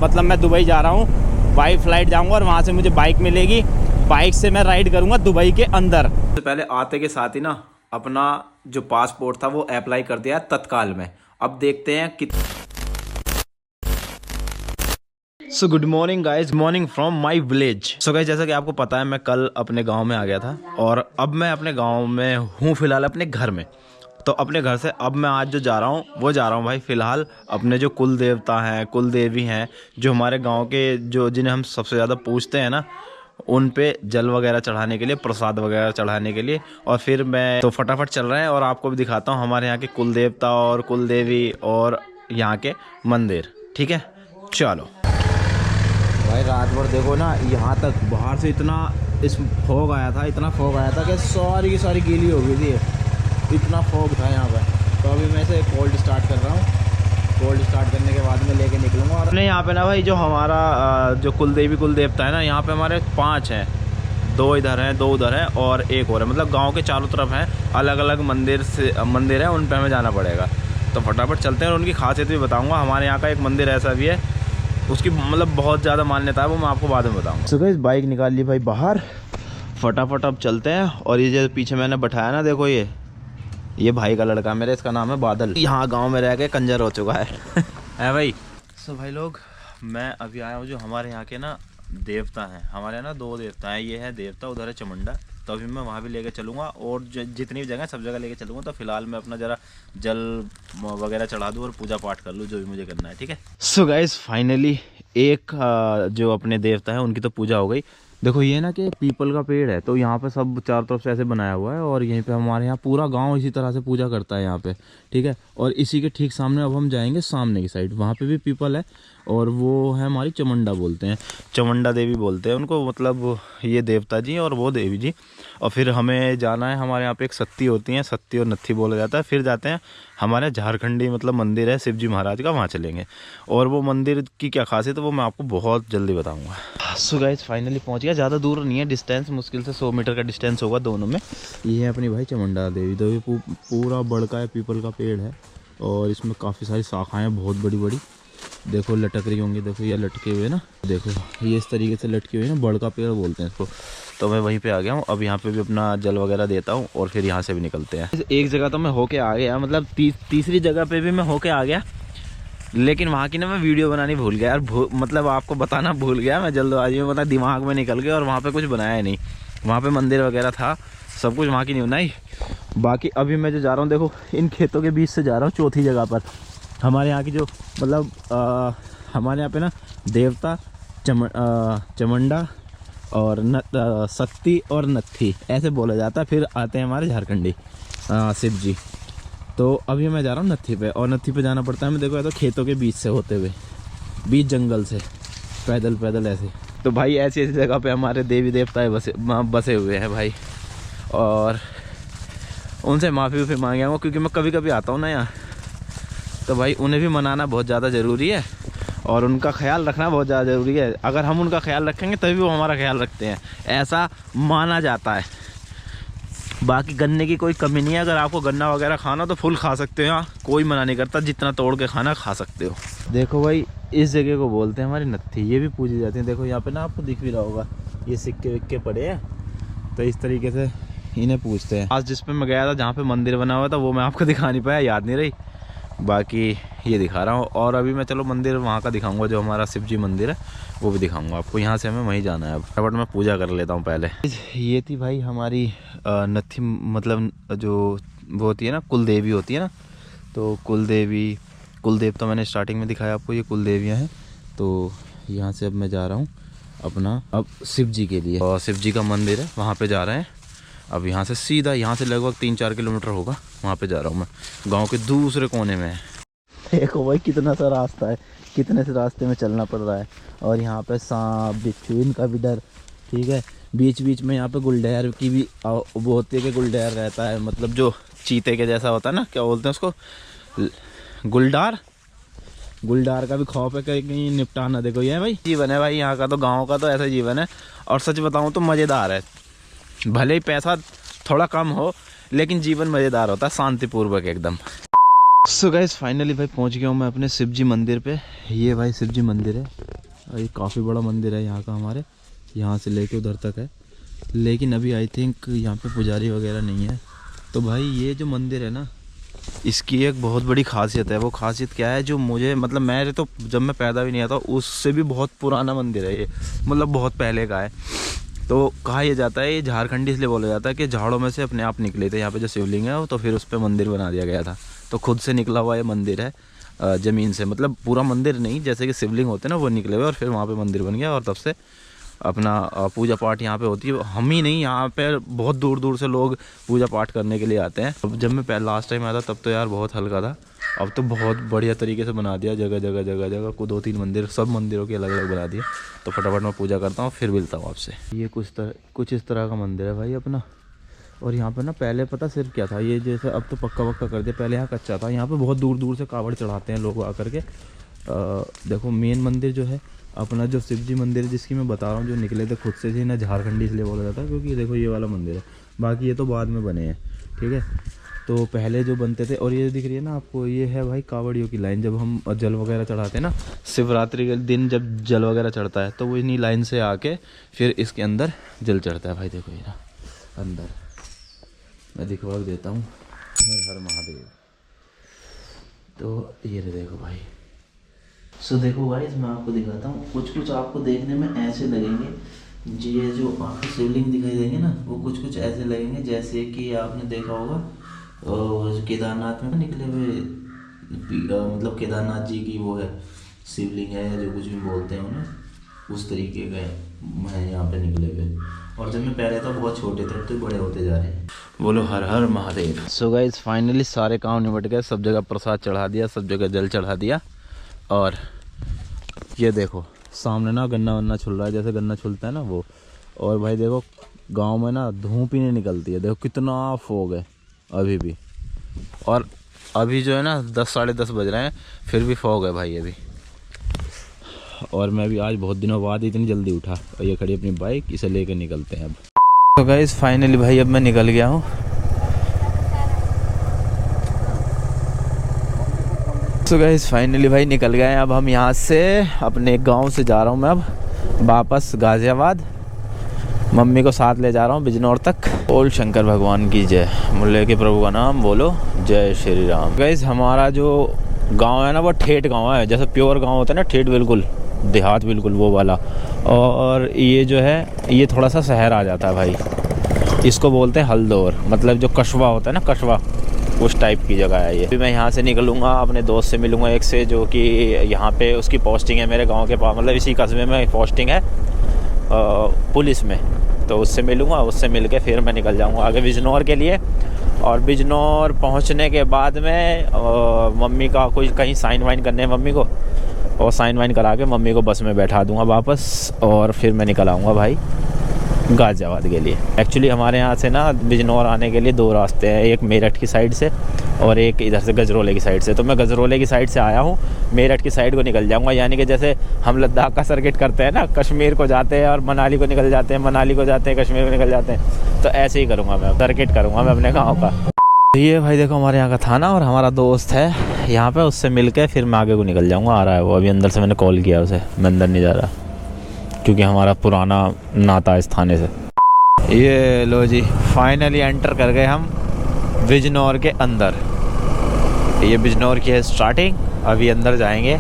मतलब मैं दुबई जा रहा हूँ, बाई फ्लाइट जाऊँगा और वहाँ से मुझे बाइक मिलेगी। बाइक से मैं राइड करूँगा दुबई के अंदर। तो पहले आते के साथ ही ना अपना जो पासपोर्ट था वो अप्लाई कर दिया तत्काल में। अब देखते हैं कि so good morning guys, morning from my village. So guys, जैसा कि आपको पता है मैं कल अपने गांव में आ गया था और अब मैं अपने गांव में हूँ फिलहाल अपने घर में। तो अपने घर से अब मैं आज जो जा रहा हूँ वो जा रहा हूँ भाई फिलहाल अपने जो कुल देवता हैं, कुल देवी हैं, जो हमारे गांव के जो जिन्हें हम सबसे ज़्यादा पूजते हैं ना, उन पे जल वगैरह चढ़ाने के लिए, प्रसाद वगैरह चढ़ाने के लिए। और फिर मैं तो फटाफट चल रहे हैं और आपको भी दिखाता हूँ हमारे यहाँ के कुल देवता और कुल देवी और यहाँ के मंदिर। ठीक है, चलो भाई। रात भर देखो ना, यहाँ तक बाहर से इतना फॉग आया था, इतना फॉग आया था कि सारी की सारी गीली हो गई थी। इतना फॉग था यहाँ पर। तो अभी मैं से कोल्ड स्टार्ट कर रहा हूँ। कोल्ड स्टार्ट करने के बाद में लेके निकलूँगा। और अपने यहाँ पे ना भाई जो हमारा जो कुल देवी कुल देवता है ना, यहाँ पे हमारे 5 हैं। 2 इधर हैं, 2 उधर हैं और 1 और है। मतलब गाँव के चारों तरफ हैं, अलग अलग मंदिर है, उन पर हमें जाना पड़ेगा। तो फटाफट चलते हैं और उनकी खासियत भी बताऊँगा। हमारे यहाँ का एक मंदिर ऐसा भी है, उसकी मतलब बहुत ज़्यादा मान्यता है, वो मैं आपको बाद में बताऊंगा। सो गाइस, बाइक निकाल ली भाई बाहर, फटाफट अब चलते हैं। और ये जो पीछे मैंने बैठाया ना, देखो ये भाई का लड़का मेरे, इसका नाम है बादल। यहाँ गांव में रह के कंजर हो चुका है है भाई। सो भाई लोग, मैं अभी आया हूँ जो हमारे यहाँ के ना देवता हैं। हमारे यहाँ ना 2 देवता हैं, ये है देवता, उधर है चमुंडा। तो अभी मैं वहाँ भी लेके चलूँगा और जितनी भी जगह सब जगह लेके चलूँगा। तो फिलहाल मैं अपना ज़रा जल वगैरह चढ़ा दूँ और पूजा पाठ कर लूँ, जो भी मुझे करना है। ठीक है। सो गाइस, फाइनली एक जो अपने देवता है उनकी तो पूजा हो गई। देखो ये ना कि पीपल का पेड़ है, तो यहाँ पे सब चारों तरफ से ऐसे बनाया हुआ है और यहीं पे हमारे यहाँ पूरा गांव इसी तरह से पूजा करता है यहाँ पे। ठीक है। और इसी के ठीक सामने अब हम जाएंगे सामने की साइड, वहाँ पे भी पीपल है और वो है हमारी चमुंडा बोलते हैं, चमुंडा देवी बोलते हैं उनको। मतलब ये देवता जी और वो देवी जी। और फिर हमें जाना है, हमारे यहाँ पे एक सत्ती होती है, सत्ती और नत्थी बोला जाता है। फिर जाते हैं हमारे झारखंडी मतलब मंदिर है शिव जी महाराज का, वहाँ चलेंगे। और वो मंदिर की क्या खासियत है वो मैं आपको बहुत जल्दी बताऊँगा। सो गाइस, फाइनली पहुँच गया। ज़्यादा दूर नहीं है डिस्टेंस, मुश्किल से 100 मीटर का डिस्टेंस होगा दोनों में। ये है अपनी भाई चमुंडा देवी। तो ये पूरा बड़का है, पीपल का पेड़ है और इसमें काफ़ी सारी शाखाएँ हैं, बहुत बड़ी बड़ी। देखो लटक रही होंगी, देखो ये लटके हुए ना, देखो ये इस तरीके से लटके हुए ना, बड़का पेड़ बोलते हैं इसको। तो मैं वहीं पे आ गया हूँ। अब यहाँ पे भी अपना जल वगैरह देता हूँ और फिर यहाँ से भी निकलते हैं। एक जगह तो मैं होके आ गया, मतलब तीसरी जगह पे भी मैं होके आ गया, लेकिन वहाँ की ना मैं वीडियो बनानी भूल गया यार। मतलब आपको बताना भूल गया मैं जल्दबाजी में, मतलब दिमाग में निकल गया और वहाँ पे कुछ बनाया नहीं। वहाँ पे मंदिर वगैरह था, सब कुछ वहाँ की नहीं बनाई। बाकी अभी मैं जो जा रहा हूँ, देखो इन खेतों के बीच से जा रहा हूँ चौथी जगह पर। हमारे यहाँ की जो मतलब हमारे यहाँ पे ना देवता चमुंडा और शक्ति और नत्थी ऐसे बोला जाता है। फिर आते हैं हमारे झारखंडी शिव जी। तो अभी मैं जा रहा हूँ नत्थी पे, और नत्थी पे जाना पड़ता है मैं, देखो या तो खेतों के बीच से होते हुए, बीच जंगल से, पैदल पैदल ऐसे। तो भाई ऐसी ऐसी जगह पे हमारे देवी देवता बसे हुए हैं भाई। और उनसे माफ़ी उफ़ी मांगे हूँ, क्योंकि मैं कभी कभी आता हूँ ना यहाँ, तो भाई उन्हें भी मनाना बहुत ज़्यादा ज़रूरी है और उनका ख्याल रखना बहुत ज़्यादा ज़रूरी है। अगर हम उनका ख्याल रखेंगे तभी वो हमारा ख्याल रखते हैं, ऐसा माना जाता है। बाकी गन्ने की कोई कमी नहीं है, अगर आपको गन्ना वगैरह खाना तो फुल खा सकते हो, कोई मना नहीं करता, जितना तोड़ के खाना खा सकते हो। देखो भाई, इस जगह को बोलते हैं हमारी नत्थी, ये भी पूजी जाती है। देखो यहाँ पे ना आपको दिख भी रहा होगा, ये सिक्के विक्के पड़े हैं, तो इस तरीके से इन्हें पूछते हैं। आज जिस पे मैं गया था, जहाँ पे मंदिर बना हुआ था, वो मैं आपको दिखा नहीं पाया, याद नहीं रही। बाकी ये दिखा रहा हूँ। और अभी मैं चलो मंदिर वहाँ का दिखाऊंगा, जो हमारा शिव जी मंदिर है वो भी दिखाऊंगा आपको। यहाँ से हमें वहीं जाना है। अब बट मैं पूजा कर लेता हूँ पहले। ये थी भाई हमारी नत्थी, मतलब जो वो होती है ना, कुल देवी होती है ना, तो कुल देवी कुल देव तो मैंने स्टार्टिंग में दिखाया आपको, ये कुल देवियाँ हैं। तो यहाँ से अब मैं जा रहा हूँ अपना अब शिव जी के लिए, और शिव जी का मंदिर है वहाँ पर जा रहे हैं। अब यहाँ से सीधा, यहाँ से लगभग 3-4 किलोमीटर होगा, वहाँ पे जा रहा हूँ मैं, गांव के दूसरे कोने में है। देखो भाई कितना सा रास्ता है, कितने से रास्ते में चलना पड़ रहा है। और यहाँ पे सांप बिच्छू इनका भी डर। ठीक है। बीच बीच में यहाँ पे गुलडहर की भी वो होती है कि गुलडहर रहता है, मतलब जो चीते के जैसा होता है ना, क्या बोलते हैं उसको, गुलडार। गुलडार का भी खौफ है कहीं निपटाना। देखो ये भाई जीवन है भाई यहाँ का, तो गाँव का तो ऐसा जीवन है। और सच बताऊँ तो मज़ेदार है, भले ही पैसा थोड़ा कम हो, लेकिन जीवन मज़ेदार होता है, शांतिपूर्वक एकदम। सो गाइस फाइनली भाई पहुंच गया हूँ मैं अपने शिव जी मंदिर पे। ये भाई शिव जी मंदिर है और ये काफ़ी बड़ा मंदिर है यहाँ का, हमारे यहाँ से लेके उधर तक है। लेकिन अभी आई थिंक यहाँ पे पुजारी वगैरह नहीं है। तो भाई ये जो मंदिर है ना, इसकी एक बहुत बड़ी खासियत है। वो खासियत क्या है, जो मुझे मतलब मेरे तो जब मैं पैदा भी नहीं आता उससे भी बहुत पुराना मंदिर है ये, मतलब बहुत पहले का है। तो कहा यह जाता है, ये झारखंडी इसलिए बोला जाता है कि झाड़ों में से अपने आप निकले थे यहाँ पे जो शिवलिंग है, तो फिर उस पर मंदिर बना दिया गया था। तो खुद से निकला हुआ ये मंदिर है ज़मीन से, मतलब पूरा मंदिर नहीं, जैसे कि शिवलिंग होते हैं ना वो निकले हुए और फिर वहाँ पे मंदिर बन गया और तब से अपना पूजा पाठ यहाँ पे होती है। हम ही नहीं, यहाँ पे बहुत दूर दूर से लोग पूजा पाठ करने के लिए आते हैं। अब जब मैं लास्ट टाइम आया था तब तो यार बहुत हल्का था, अब तो बहुत बढ़िया तरीके से बना दिया। जगह जगह जगह जगह को 2-3 मंदिर, सब मंदिरों के अलग अलग बना दिए। तो फटाफट मैं पूजा करता हूँ, फिर मिलता हूँ आपसे। ये कुछ इस तरह का मंदिर है भाई अपना। और यहाँ पे ना पहले पता सिर्फ क्या था, ये जैसे अब तो पक्का कर दिया, पहले यहाँ कच्चा था। यहाँ पे बहुत दूर दूर से कावड़ चढ़ाते हैं लोग आकर के। देखो मेन मंदिर जो है अपना, जो शिव जी मंदिर जिसकी मैं बता रहा हूँ, जो निकले थे खुद से, ना झारखंडी इसलिए बोला जाता है क्योंकि देखो ये वाला मंदिर है, बाकी ये तो बाद में बने हैं, ठीक है। तो पहले जो बनते थे, और ये दिख रही है ना आपको, ये है भाई कावड़ियों की लाइन। जब हम जल वगैरह चढ़ाते हैं ना शिवरात्रि के दिन, जब जल वगैरह चढ़ता है तो वो इन्हीं लाइन से आके फिर इसके अंदर जल चढ़ता है। भाई देखो ये ना अंदर, मैं दिखवा देता हूँ। हर हर महादेव। तो ये देखो भाई। सो देखो गाइस, मैं आपको दिखाता हूँ। कुछ आपको देखने में ऐसे लगेंगे, ये जो आपको शिवलिंग दिखाई देंगे ना, वो कुछ ऐसे लगेंगे जैसे कि आपने देखा होगा और केदारनाथ में निकले हुए, मतलब केदारनाथ जी की वो है शिवलिंग है, जो कुछ भी बोलते हैं उन्हें, उस तरीके का है यहाँ पे निकले हुए। और जब मैं पहले था बहुत छोटे थे, तो बड़े होते जा रहे हैं। बोलो हर हर महादेव। सो गाइस फाइनली सारे काम निपट गए, सब जगह प्रसाद चढ़ा दिया, सब जगह जल चढ़ा दिया। और ये देखो सामने ना गन्ना वन्ना छुल रहा है, जैसे गन्ना छुलता है ना वो। और भाई देखो गांव में ना धूप ही नहीं निकलती है, देखो कितना फॉग है अभी भी। और अभी जो है ना 10 साढ़े 10 बज रहे हैं, फिर भी फॉग है भाई अभी। और मैं भी आज बहुत दिनों बाद इतनी जल्दी उठा, और ये खड़ी अपनी बाइक, इसे लेकर निकलते हैं अब। तो गाइस फाइनली भाई अब मैं निकल गया हूँ। तो गाइस फाइनली भाई निकल गए हैं। अब हम यहाँ से अपने गांव से जा रहा हूँ मैं अब वापस गाज़ियाबाद। मम्मी को साथ ले जा रहा हूँ बिजनौर तक। बोल शंकर भगवान की जय, मुल्ले के प्रभु का नाम बोलो, जय श्री राम। गाइस हमारा जो गांव है ना वो ठेठ गांव है, जैसे प्योर गांव होता है ना, ठेठ बिल्कुल देहात बिल्कुल वो वाला। और ये जो है ये थोड़ा सा शहर आ जाता है भाई, इसको बोलते हैं हल्दौर, मतलब जो कस्बा होता है ना, कस्बा, उस टाइप की जगह है ये। अभी मैं यहाँ से निकलूँगा, अपने दोस्त से मिलूँगा एक से, जो कि यहाँ पे उसकी पोस्टिंग है मेरे गांव के पास, मतलब इसी कस्बे में पोस्टिंग है पुलिस में। तो उससे मिलूँगा, उससे मिल के फिर मैं निकल जाऊँगा आगे बिजनौर के लिए। और बिजनौर पहुँचने के बाद में मम्मी का कुछ कहीं साइन वाइन करने है मम्मी को, और साइन वाइन करा के मम्मी को बस में बैठा दूँगा वापस, और फिर मैं निकल आऊँगा भाई गाज़ियाबाद के लिए। एक्चुअली हमारे यहाँ से ना बिजनौर आने के लिए 2 रास्ते हैं, एक मेरठ की साइड से और एक इधर से गजरोले की साइड से। तो मैं गजरोले की साइड से आया हूँ, मेरठ की साइड को निकल जाऊँगा। यानी कि जैसे हम लद्दाख का सर्किट करते हैं ना, कश्मीर को जाते हैं और मनाली को निकल जाते हैं, मनाली को जाते हैं कश्मीर को निकल जाते हैं, तो ऐसे ही करूँगा मैं, सर्किट करूँगा मैं अपने गाँव का। ये भाई देखो हमारे यहाँ का थाना, और हमारा दोस्त है यहाँ पे, उससे मिल के फिर मैं आगे को निकल जाऊँगा। आ रहा है वो अभी अंदर से, मैंने कॉल किया उसे, मैं अंदर नहीं जा रहा क्योंकि हमारा पुराना नाता इस थाने से। ये लो जी फाइनली एंटर कर गए हम बिजनौर के अंदर। ये बिजनौर की है स्टार्टिंग, अभी अंदर जाएंगे,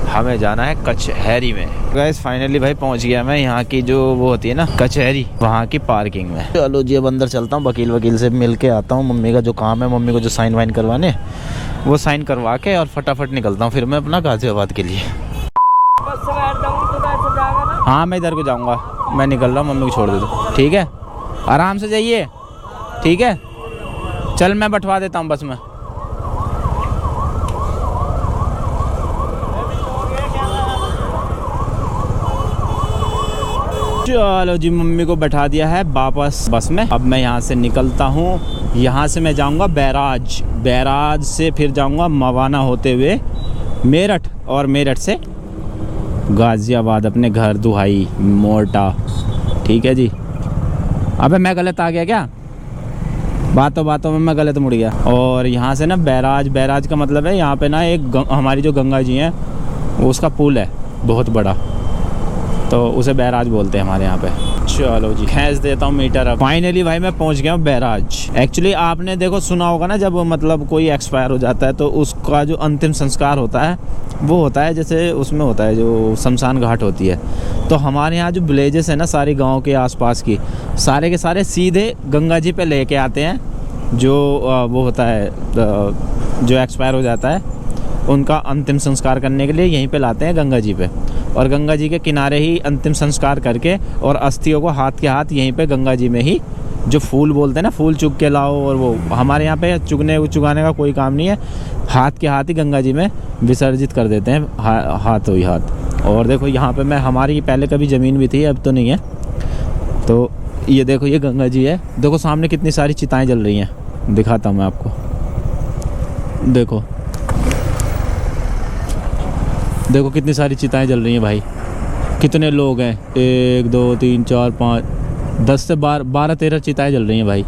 हमें जाना है कचहरी में। गाइस फाइनली भाई पहुंच गया मैं यहाँ की जो वो होती है ना कचहरी, वहाँ की पार्किंग में। चलो जी अब अंदर चलता हूँ, वकील से मिल के आता हूँ। मम्मी का जो काम है, मम्मी को जो साइन वाइन करवाने, वो साइन करवा के और फटाफट निकलता हूँ फिर मैं अपना गाज़ियाबाद के लिए। हाँ मैं इधर को जाऊँगा, मैं निकल रहा हूँ, मम्मी को छोड़ दे दो, ठीक है, आराम से जाइए, ठीक है। चल मैं बैठवा देता हूँ बस में। चलो जी मम्मी को बैठा दिया है वापस बस में। अब मैं यहाँ से निकलता हूँ, यहाँ से मैं जाऊँगा बैराज, बैराज से फिर जाऊँगा मवाना होते हुए मेरठ, और मेरठ से गाज़ियाबाद अपने घर दुहाई मोटा, ठीक है जी। अबे मैं गलत आ गया क्या? बातों बातों में मैं गलत मुड़ गया। और यहाँ से ना बैराज का मतलब है यहाँ पे ना एक हमारी जो गंगा जी हैं उसका पुल है बहुत बड़ा, तो उसे बैराज बोलते हैं हमारे यहाँ पे। चलो जी खींच देता हूँ मीटर। अब फाइनली भाई मैं पहुँच गया हूँ बैराज। एक्चुअली आपने देखो सुना होगा ना, जब मतलब कोई एक्सपायर हो जाता है तो उसका जो अंतिम संस्कार होता है वो होता है जैसे उसमें होता है जो शमशान घाट होती है। तो हमारे यहाँ जो विलेजेस है ना सारी गाँव के आसपास की, सारे के सारे सीधे गंगा जी पे लेके आते हैं जो वो होता है जो एक्सपायर हो जाता है उनका अंतिम संस्कार करने के लिए यहीं पे लाते हैं गंगा जी पे। और गंगा जी के किनारे ही अंतिम संस्कार करके और अस्थियों को हाथ के हाथ यहीं पे गंगा जी में ही जो फूल बोलते हैं ना, फूल चुग के लाओ। और वो हमारे यहाँ पे चुगाने का कोई काम नहीं है, हाथ के हाथ ही गंगा जी में विसर्जित कर देते हैं, हाथों ही हाथ। और देखो यहाँ पे मैं हमारी पहले कभी ज़मीन भी थी, अब तो नहीं है। तो ये देखो ये गंगा जी है, देखो सामने कितनी सारी चिताएँ जल रही हैं, दिखाता हूँ मैं आपको। देखो कितनी सारी चिताएं जल रही हैं भाई। कितने लोग हैं, 1 2 3 4 5 10 से 12-13 चिताएं जल रही हैं भाई।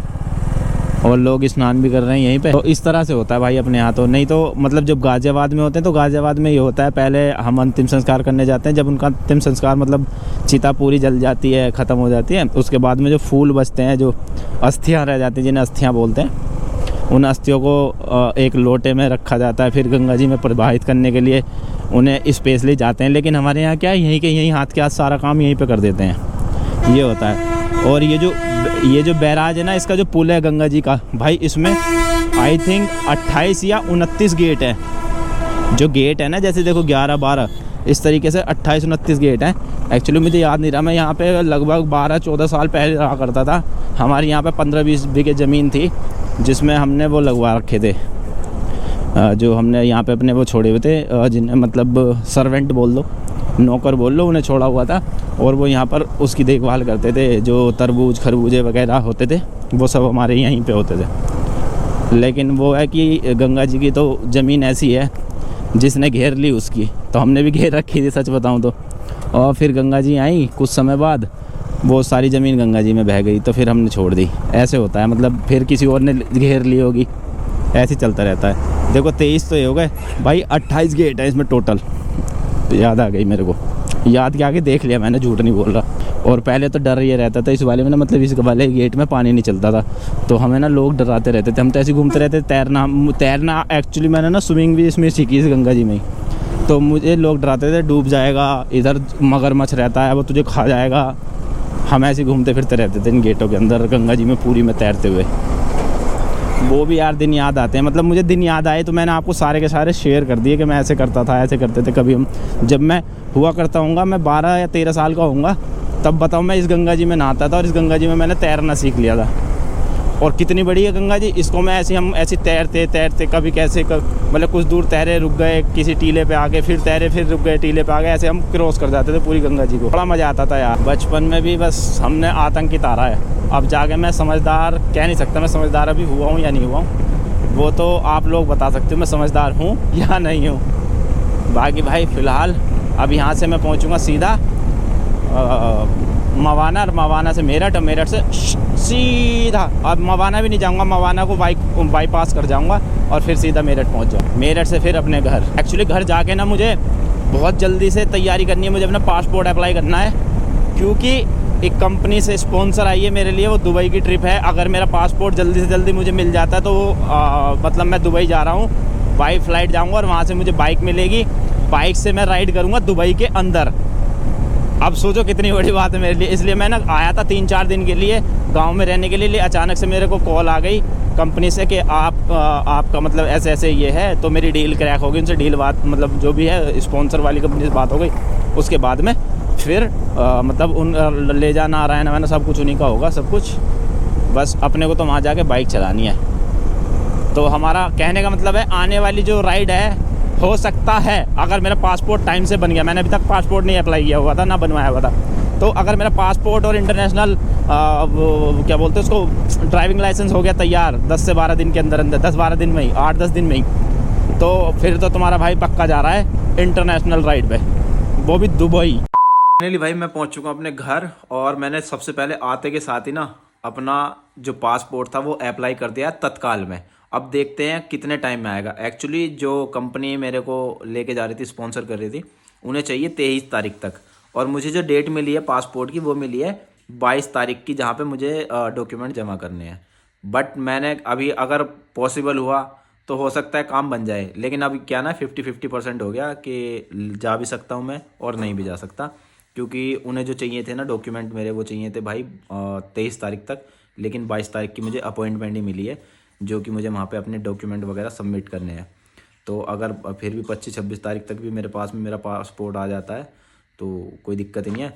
और लोग स्नान भी कर रहे हैं यहीं पे। तो इस तरह से होता है भाई अपने यहाँ। तो नहीं तो मतलब जब गाज़ियाबाद में होते हैं तो गाज़ियाबाद में ये होता है, पहले हम अंतिम संस्कार करने जाते हैं। जब उनका अंतिम संस्कार मतलब चिता पूरी जल जाती है, ख़त्म हो जाती है, उसके बाद में जो फूल बचते हैं, जो अस्थियाँ रह जाती हैं जिन्हें अस्थियाँ बोलते हैं, उन अस्थियों को एक लोटे में रखा जाता है, फिर गंगा जी में प्रवाहित करने के लिए उन्हें स्पेशली जाते हैं। लेकिन हमारे यहाँ क्या है, यहीं के यहीं हाथ के हाथ सारा काम यहीं पे कर देते हैं, ये होता है। और ये जो बैराज है ना, इसका जो पुल है गंगा जी का भाई, इसमें आई थिंक 28 या 29 गेट हैं। जो गेट है ना, जैसे देखो 11-12 इस तरीके से 28-29 गेट हैं। एक्चुअली मुझे याद नहीं रहा, मैं यहाँ पे लगभग 12-14 साल पहले रहा करता था। हमारे यहाँ पे 15-20 बीघे ज़मीन थी जिसमें हमने वो लगवा रखे थे, जो हमने यहाँ पे अपने वो छोड़े हुए थे, जिन्हें मतलब सर्वेंट बोल दो, नौकर बोल लो, उन्हें छोड़ा हुआ था। और वो यहाँ पर उसकी देखभाल करते थे। जो तरबूज खरबूजे वगैरह होते थे वो सब हमारे यहीं पे होते थे। लेकिन वो है कि गंगा जी की तो ज़मीन ऐसी है जिसने घेर ली उसकी, तो हमने भी घेर रखी थी सच बताऊँ तो। और फिर गंगा जी आई, कुछ समय बाद वो सारी ज़मीन गंगा जी में बह गई, तो फिर हमने छोड़ दी। ऐसे होता है, मतलब फिर किसी और ने घेर ली होगी, ऐसे चलता रहता है। देखो 23 तो ये हो गए भाई, 28 गेट है इसमें टोटल। याद आ गई मेरे को, याद के आगे देख लिया मैंने, झूठ नहीं बोल रहा। और पहले तो डर ये रहता था इस वाले में ना, मतलब इस वाले गेट में पानी नहीं चलता था, तो हमें ना लोग डराते रहते थे। हम तो ऐसे घूमते रहते थे। तैरना एक्चुअली मैंने ना स्विमिंग भी इसमें सीखी इस गंगा जी में ही। तो मुझे लोग डराते थे, डूब जाएगा, इधर मगरमच्छ रहता है वो तुझे खा जाएगा। हम ऐसे घूमते फिरते रहते थे इन गेटों के अंदर गंगा जी में पूरी में तैरते हुए। वो भी यार दिन याद आते हैं, मतलब मुझे दिन याद आए तो मैंने आपको सारे के सारे शेयर कर दिए कि मैं ऐसे करता था, ऐसे करते थे। कभी हम जब मैं हुआ करता हूँगा, मैं 12 या 13 साल का होऊंगा, तब बताऊँ मैं इस गंगा जी में नहाता था और इस गंगा जी में मैंने तैरना सीख लिया था। और कितनी बड़ी है गंगा जी, इसको मैं हम ऐसे तैरते कभी कैसे मतलब कुछ दूर तैरे, रुक गए किसी टीले पे आके, फिर तैरे, फिर रुक गए टीले पे आ गए, ऐसे हम क्रॉस कर जाते थे पूरी गंगा जी को। बड़ा मज़ा आता था यार। बचपन में भी बस हमने आतंकी तारा है। अब जाके मैं समझदार कह नहीं सकता, मैं समझदार अभी हुआ हूँ या नहीं हुआ हूँ, वो तो आप लोग बता सकते हो मैं समझदार हूँ या नहीं हूँ। बाकी भाई फ़िलहाल अब यहाँ से मैं पहुँचूँगा सीधा मवाना, और मवाना से मेरठ, और मेरठ से सीधा, अब मवाना भी नहीं जाऊंगा, मवाना को बाईपास कर जाऊंगा और फिर सीधा मेरठ पहुंच जाऊँ। मेरठ से फिर अपने घर। एक्चुअली घर जाके ना मुझे बहुत जल्दी से तैयारी करनी है, मुझे अपना पासपोर्ट अप्लाई करना है, क्योंकि एक कंपनी से स्पॉन्सर आई है मेरे लिए, वो दुबई की ट्रिप है। अगर मेरा पासपोर्ट जल्दी से जल्दी मुझे मिल जाता है तो मतलब मैं दुबई जा रहा हूँ, बाई फ्लाइट जाऊँगा और वहाँ से मुझे बाइक मिलेगी, बाइक से मैं राइड करूँगा दुबई के अंदर। अब सोचो कितनी बड़ी बात है मेरे लिए। इसलिए मैं ना आया था 3-4 दिन के लिए गांव में रहने के लिए। अचानक से मेरे को कॉल आ गई कंपनी से कि आपका मतलब ऐसे ऐसे ये है, तो मेरी डील क्रैक होगी उनसे, डील बात मतलब जो भी है स्पॉन्सर वाली कंपनी से बात हो गई। उसके बाद में फिर मतलब उन ले जाना आ रहा है ना, मैंने सब कुछ उन्हीं का होगा सब कुछ, बस अपने को तो वहाँ जाके बाइक चलानी है। तो हमारा कहने का मतलब है आने वाली जो राइड है, हो सकता है अगर मेरा पासपोर्ट टाइम से बन गया, मैंने अभी तक पासपोर्ट नहीं अप्लाई किया हुआ था ना बनवाया हुआ था, तो अगर मेरा पासपोर्ट और इंटरनेशनल क्या बोलते हैं उसको, ड्राइविंग लाइसेंस हो गया तैयार 10 से 12 दिन के अंदर 10-12 दिन में ही, 8-10 दिन में ही, तो फिर तो तुम्हारा भाई पक्का जा रहा है इंटरनेशनल राइड पे, वो भी दुबई। फाइनली भाई मैं पहुंच चुका हूं अपने घर, और मैंने सबसे पहले आते के साथ ही ना अपना जो पासपोर्ट था वो अप्लाई कर दिया तत्काल में। अब देखते हैं कितने टाइम में आएगा। एक्चुअली जो कंपनी मेरे को लेके जा रही थी, स्पॉन्सर कर रही थी, उन्हें चाहिए 23 तारीख तक, और मुझे जो डेट मिली है पासपोर्ट की वो मिली है 22 तारीख की, जहाँ पे मुझे डॉक्यूमेंट जमा करने हैं। बट मैंने अभी, अगर पॉसिबल हुआ तो हो सकता है काम बन जाए, लेकिन अभी क्या ना 50-50% हो गया कि जा भी सकता हूँ मैं और नहीं भी जा सकता, क्योंकि उन्हें जो चाहिए थे ना डॉक्यूमेंट मेरे, वो चाहिए थे भाई 23 तारीख तक, लेकिन 22 तारीख की मुझे अपॉइंटमेंट ही मिली है, जो कि मुझे वहाँ पे अपने डॉक्यूमेंट वगैरह सबमिट करने हैं। तो अगर फिर भी 25-26 तारीख तक भी मेरे पास में मेरा पासपोर्ट आ जाता है तो कोई दिक्कत नहीं है।